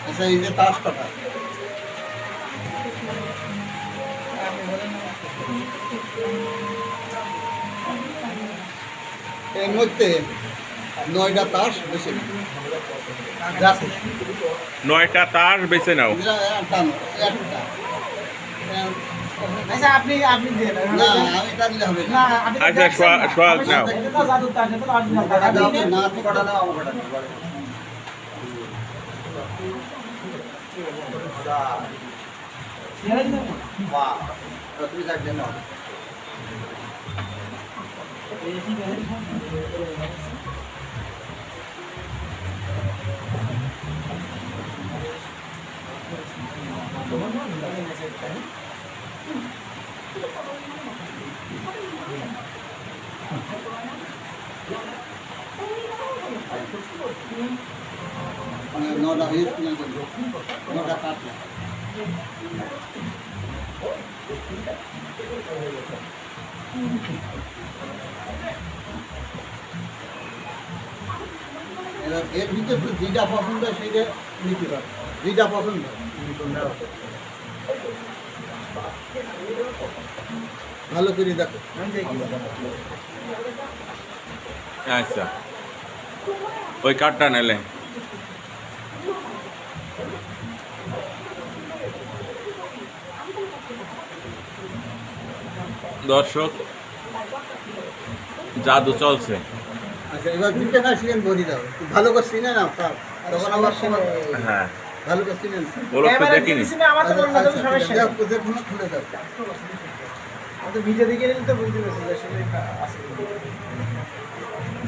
আচ্ছা, এই যে তাস কাটা এর মধ্যে 9টা তাস বেছে নাও। 9টা তাস বেছে নাও। আচ্ছা আপনি আপনি দেন না, আমি টানলে হবে না। আচ্ছা সোহাগ নাও। জাদু তার সাথে অরিজিনাল টাকা দিন না, তো কটা দাও, আমার কটা দাও। বাহ, তুমি থাকবে না। নটা হয়ে নটা কাটলাম। এবার এর ভিতরে তো যেটা পছন্দ হয় সেইটা নিতে পারে, যেটা পছন্দ ভালো করে দেখো। আচ্ছা, ওই কার্ডটা নিলে দর্শক জাদু চলছে। আচ্ছা, এবার দুটো না সিলেন বলি দাও, ভালো করে চিনে নাও তার, তখন আমার সময় হ্যাঁ, ভালো করে চিনে নাও। ওগুলো তো দেখিনি। আমার তো কোনো রকম সমস্যা নেই। দেখুন, খুলে দাও। আমি তো ভিডিও দেখে নিলে তো বুঝতে পারছি যে আসলে আছে।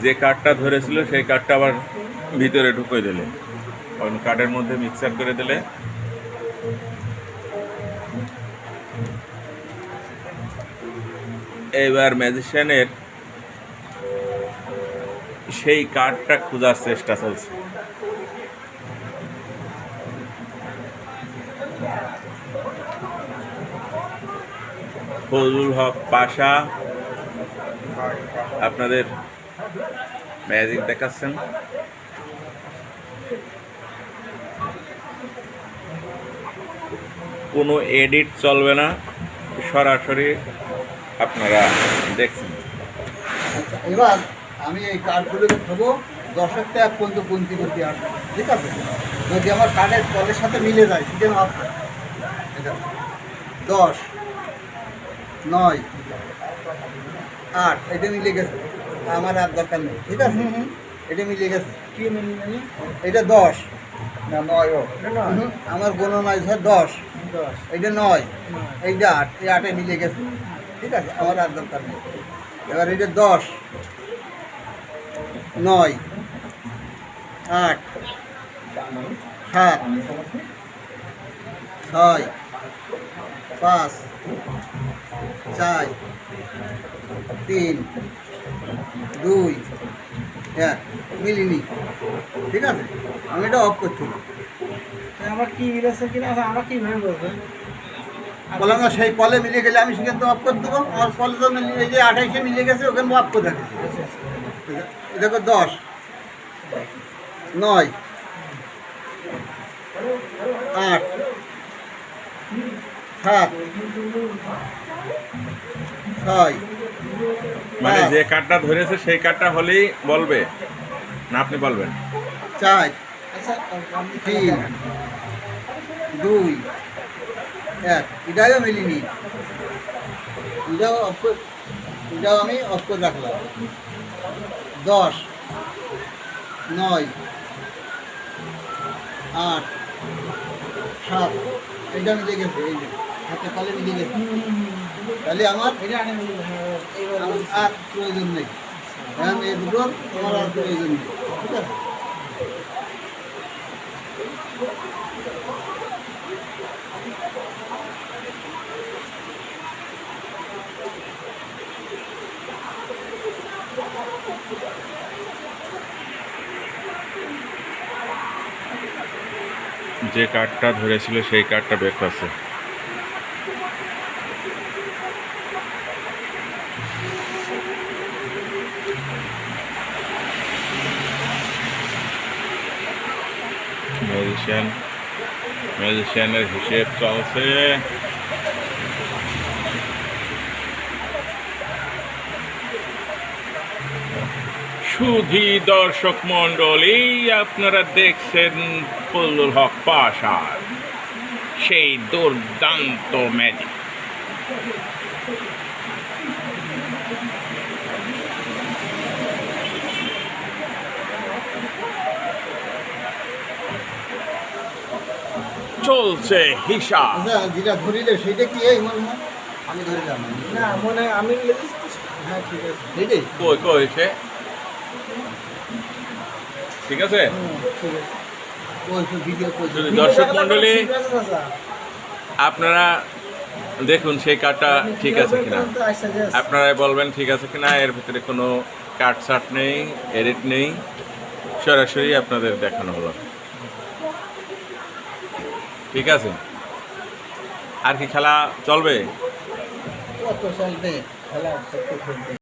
যে কার্ডটা ধরেছিল সেই কার্ডটা আবার ভিতরে ঢুকিয়ে দিলে, কারণ কার্ডের মধ্যে মিক্সার করে দিলে এবার ম্যাজিশিয়ানের সেই কার্ডটা খোঁজার চেষ্টা চলছে। ফজলুল হক পাশা আপনাদের ম্যাজিক দেখাচ্ছেন। কোনো এডিট চলবে না, সরাসরি আপনারা দেখছেন। আচ্ছা, এবার আমি এই কার্ডগুলোকে দেবো 10 টাকা পর্যন্ত গুনতি করতে আসবো, ঠিক আছে? যদি আমার কার্ডের কলের সাথে মিলে যায় সেটা মাপ 10, 9, 8 এটা মিলে গেছে, আমার আর দরকার নেই, ঠিক আছে? এটা মিলে গেছে। কি মানে এটা 10 না 9 ও আমার গণনায় 10, 10 এইটা 9, এইটা 8, এই 8-এ মিলে গেছে, ঠিক আছে? আমার আর দরকার নেই। এবার এটা 10, 9, 8, 7, 6, 5, 4, 3, 2, 1 মিলিনি, ঠিক আছে? আমি এটা অফ করছি। আমার কি মিলেছে কিনা আমরা কি ভাবে বলবো? বললাম না, সেই কলে মিলে গেলে আমি সেখান থেকে অফ করে দেবো। আমার কলে তো এই যে 28-এ মিলে গেছে, ওখানে অফ করে রাখছি। দেখো 10, 9, 8, 7, 6, মানে যে কার্ডটা ধরেছে সেই কার্ডটা হলেই বলবে না, আপনি বলবেন? 4, আচ্ছা 3, 2, 1 এটাও মিলিনি, এটাও অফ করে, এটাও আমি অফ করে রাখলাম। 10, 9, 8, 7 এটা মিলে গেছে, এই যে হাতে কলে মিলে গেছে। তাহলে আমার এটা আনে মিলে এইবার আমার আর প্রয়োজন নেই, কারণ এই দুটোর আমার আর প্রয়োজন নেই, ঠিক আছে? যে কার্ডটা ধরেছিল সেই কার্ডটা বের করছে। ম্যাজিশিয়ানের হিসেব চলছে। সুধী দর্শক মণ্ডলী, আপনারা দেখছেন ফজলুল হক পাশার সেই দুর্দান্ত ম্যাজিক। চলছে হিসাব। আচ্ছা যেটা ধরিলে সেইটা কি এই মনে হয় আমি ধরিলাম না মনে হয় আমি হ্যাঁ ঠিক আছে। সেইটাই কই কই সে ঠিক আছে। ঠিক আছে। ওই ভিডিও যদি দর্শক মণ্ডলী ঠিক আছে চাচা। আপনারা দেখুন সেই কার্ডটা ঠিক আছে কিনা, তো আচ্ছা যাস। আপনারাই বলবেন ঠিক আছে কিনা। এর ভিতরে কোনো কাট সাট নেই, এডিট নেই, সরাসরি আপনাদের দেখানো হলো। ঠিক আছে, আর কি খেলা চলবে? কত চলবে খেলা কত চলবে।